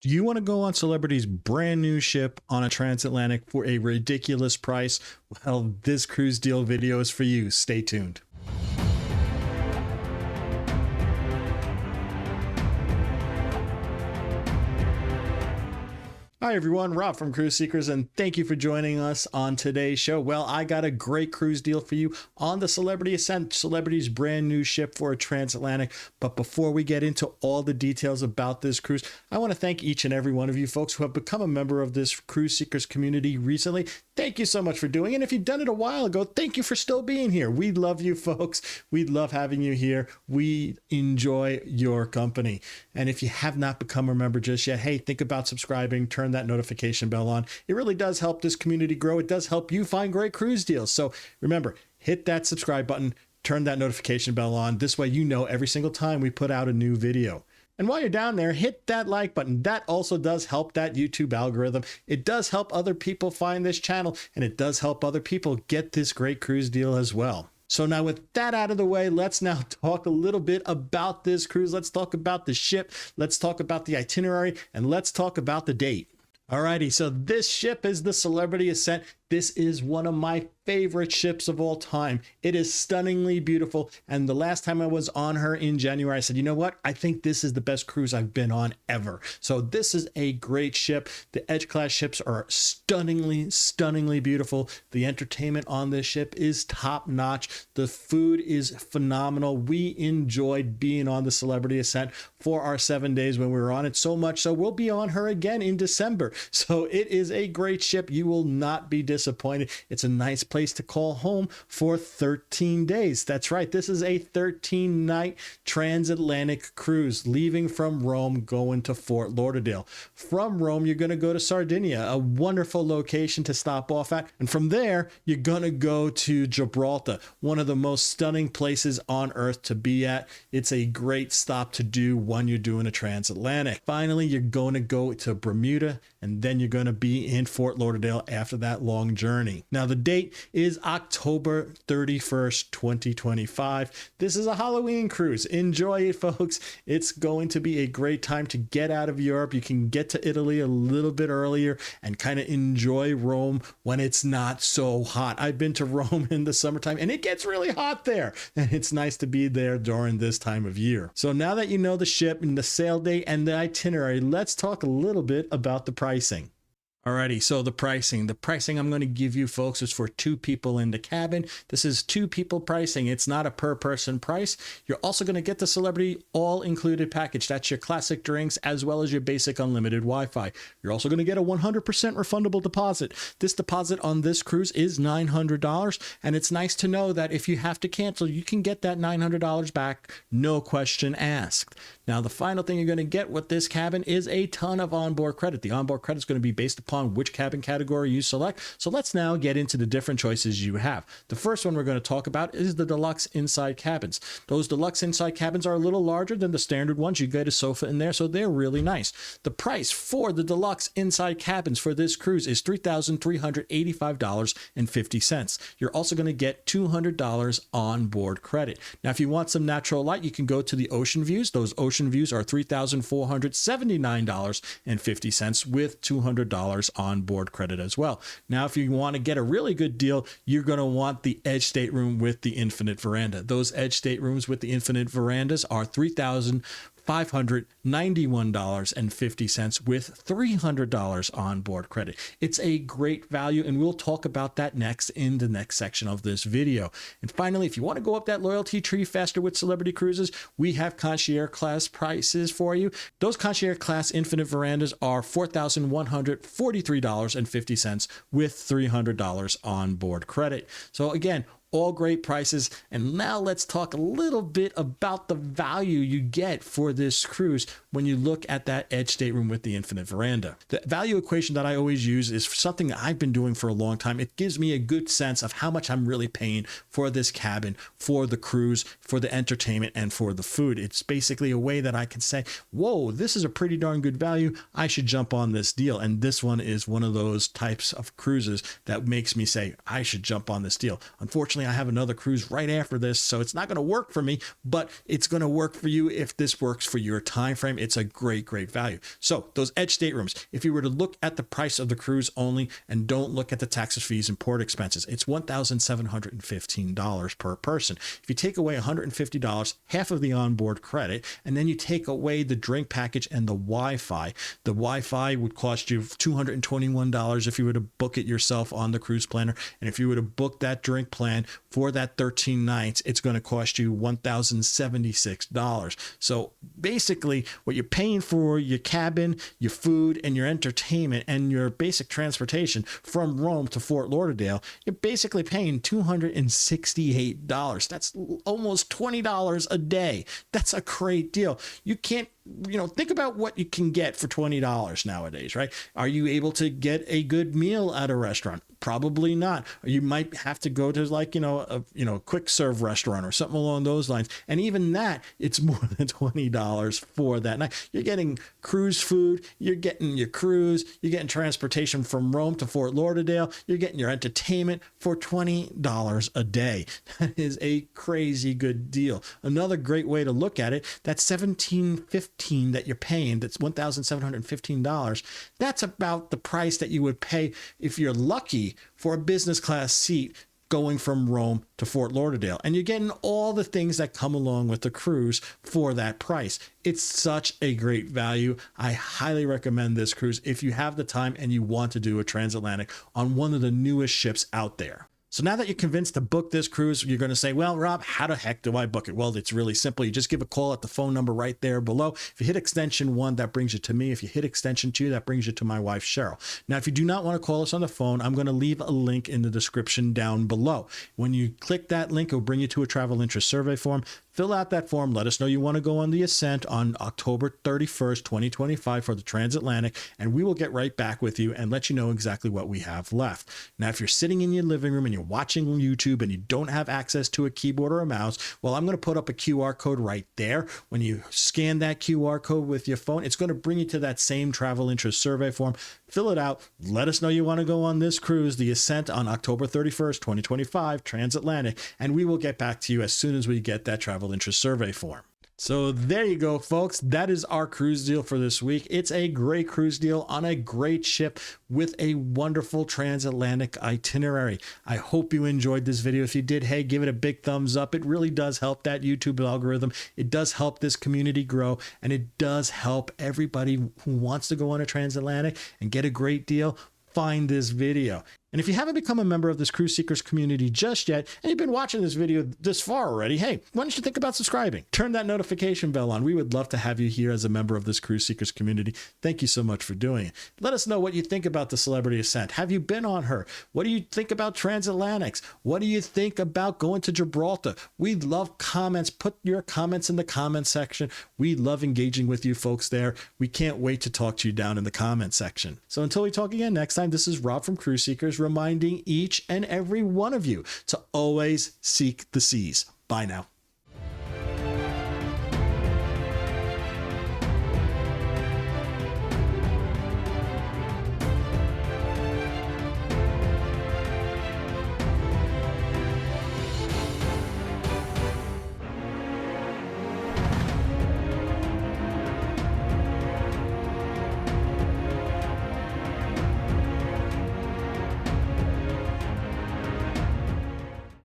Do you want to go on Celebrity's brand new ship on a transatlantic for a ridiculous price? Well, this cruise deal video is for you. Stay tuned. Hi everyone, Rob from Cruise Seekers, and thank you for joining us on today's show. Well, I got a great cruise deal for you on the Celebrity Ascent, Celebrity's brand new ship for a transatlantic. But before we get into all the details about this cruise, I want to thank each and every one of you folks who have become a member of this Cruise Seekers community recently. Thank you so much for doing it. And if you've done it a while ago, thank you for still being here. We love you folks. We love having you here. We enjoy your company. And if you have not become a member just yet, hey, think about subscribing, turn that notification bell on. It really does help this community grow. It does help you find great cruise deals. So remember, hit that subscribe button, turn that notification bell on. This way you know every single time we put out a new video. And while you're down there, hit that like button. That also does help that YouTube algorithm. It does help other people find this channel, and it does help other people get this great cruise deal as well. So now with that out of the way, let's now talk a little bit about this cruise. Let's talk about the ship. Let's talk about the itinerary, and let's talk about the date. Alrighty, so this ship is the Celebrity Ascent. This is one of my favorite ships of all time. It is stunningly beautiful. And the last time I was on her in January, I said, you know what? I think this is the best cruise I've been on ever. So this is a great ship. The Edge class ships are stunningly, stunningly beautiful. The entertainment on this ship is top notch. The food is phenomenal. We enjoyed being on the Celebrity Ascent for our 7 days when we were on it, so much so we'll be on her again in December. So it is a great ship. You will not be disappointed. It's a nice place to call home for 13 days. That's right. This is a 13-night transatlantic cruise leaving from Rome, going to Fort Lauderdale. From Rome, you're going to go to Sardinia, a wonderful location to stop off at. And from there, you're going to go to Gibraltar, one of the most stunning places on earth to be at. It's a great stop to do when you're doing a transatlantic. Finally, you're going to go to Bermuda, and then you're going to be in Fort Lauderdale after that long journey. Now, the date is October 31st, 2025. This is a Halloween cruise. Enjoy it, folks. It's going to be a great time to get out of Europe. You can get to Italy a little bit earlier and kind of enjoy Rome when it's not so hot. I've been to Rome in the summertime and it gets really hot there, and it's nice to be there during this time of year. So now that you know the ship and the sail date and the itinerary, let's talk a little bit about the pricing. Alrighty, so the pricing I'm going to give you folks is for 2 people in the cabin. This is 2 people pricing. It's not a per person price. You're also going to get the Celebrity all included package. That's your classic drinks as well as your basic unlimited Wi-Fi. You're also going to get a 100% refundable deposit. This deposit on this cruise is $900, and it's nice to know that if you have to cancel, you can get that $900 back, no question asked. Now, the final thing you're going to get with this cabin is a ton of onboard credit. The onboard credit is going to be based upon which cabin category you select. So let's now get into the different choices you have. The first one we're going to talk about is the deluxe inside cabins. Those deluxe inside cabins are a little larger than the standard ones. You get a sofa in there, so they're really nice. The price for the deluxe inside cabins for this cruise is $3,385.50. You're also going to get $200 onboard credit. Now, if you want some natural light, you can go to the ocean views. Those ocean views are $3,479.50 with $200 onboard credit as well. Now, if you want to get a really good deal, you're going to want the Edge stateroom with the infinite veranda. Those Edge staterooms with the infinite verandas are $3,591.50 with $300 onboard credit. It's a great value, and we'll talk about that next in the next section of this video. And finally, if you want to go up that loyalty tree faster with Celebrity Cruises, we have concierge class prices for you. Those concierge class infinite verandas are $4,143.50 with $300 onboard credit. So again, all great prices. And now let's talk a little bit about the value you get for this cruise when you look at that Edge stateroom with the infinite veranda. The value equation that I always use is something that I've been doing for a long time. It gives me a good sense of how much I'm really paying for this cabin, for the cruise, for the entertainment, and for the food. It's basically a way that I can say, whoa, this is a pretty darn good value. I should jump on this deal. And this one is one of those types of cruises that makes me say, I should jump on this deal. Unfortunately, unfortunately, I have another cruise right after this, so it's not going to work for me, but it's going to work for you if this works for your time frame. It's a great value. So those edge staterooms, if you were to look at the price of the cruise only and don't look at the taxes, fees, and port expenses, it's $1,715 per person. If you take away $150, half of the onboard credit, and then you take away the drink package and the Wi-Fi would cost you $221 if you were to book it yourself on the cruise planner. And if you were to book that drink plan for that 13 nights, it's going to cost you $1,076. So basically, what you're paying for your cabin, your food, and your entertainment, and your basic transportation from Rome to Fort Lauderdale, you're basically paying $268. That's almost $20 a day. That's a great deal. You can't, think about what you can get for $20 nowadays, right? Are you able to get a good meal at a restaurant? Probably not. Or you might have to go to a quick serve restaurant or something along those lines. And even that, it's more than $20 for that night. You're getting cruise food, you're getting your cruise, you're getting transportation from Rome to Fort Lauderdale, you're getting your entertainment for $20 a day. That is a crazy good deal. Another great way to look at it, that $1,715 that you're paying, that's $1,715, that's about the price that you would pay if you're lucky for a business class seat going from Rome to Fort Lauderdale. And you're getting all the things that come along with the cruise for that price. It's such a great value. I highly recommend this cruise if you have the time and you want to do a transatlantic on one of the newest ships out there. So now that you're convinced to book this cruise, you're going to say, well, Rob, how the heck do I book it? Well, it's really simple. You just give a call at the phone number right there below. If you hit extension 1, that brings you to me. If you hit extension 2, that brings you to my wife, Cheryl. Now, if you do not want to call us on the phone, I'm going to leave a link in the description down below. When you click that link, it'll bring you to a travel interest survey form. Fill out that form. Let us know you want to go on the Ascent on October 31st, 2025 for the Transatlantic, and we will get right back with you and let you know exactly what we have left. Now, if you're sitting in your living room and you're watching YouTube and you don't have access to a keyboard or a mouse, well, I'm going to put up a QR code right there. When you scan that QR code with your phone, it's going to bring you to that same travel interest survey form. Fill it out. Let us know you want to go on this cruise, the Ascent, on October 31st, 2025, Transatlantic, and we will get back to you as soon as we get that travel interest survey form. So there you go, folks. That is our cruise deal for this week. It's a great cruise deal on a great ship with a wonderful transatlantic itinerary. I hope you enjoyed this video. If you did, hey, give it a big thumbs up. It really does help that YouTube algorithm. It does help this community grow, and it does help everybody who wants to go on a transatlantic and get a great deal find this video. And if you haven't become a member of this Cruise Seekers community just yet, and you've been watching this video this far already, hey, why don't you think about subscribing? Turn that notification bell on. We would love to have you here as a member of this Cruise Seekers community. Thank you so much for doing it. Let us know what you think about the Celebrity Ascent. Have you been on her? What do you think about transatlantics? What do you think about going to Gibraltar? We love comments. Put your comments in the comment section. We love engaging with you folks there. We can't wait to talk to you down in the comment section. So until we talk again next time, this is Rob from Cruise Seekers, reminding each and every one of you to always seek the seas. Bye now.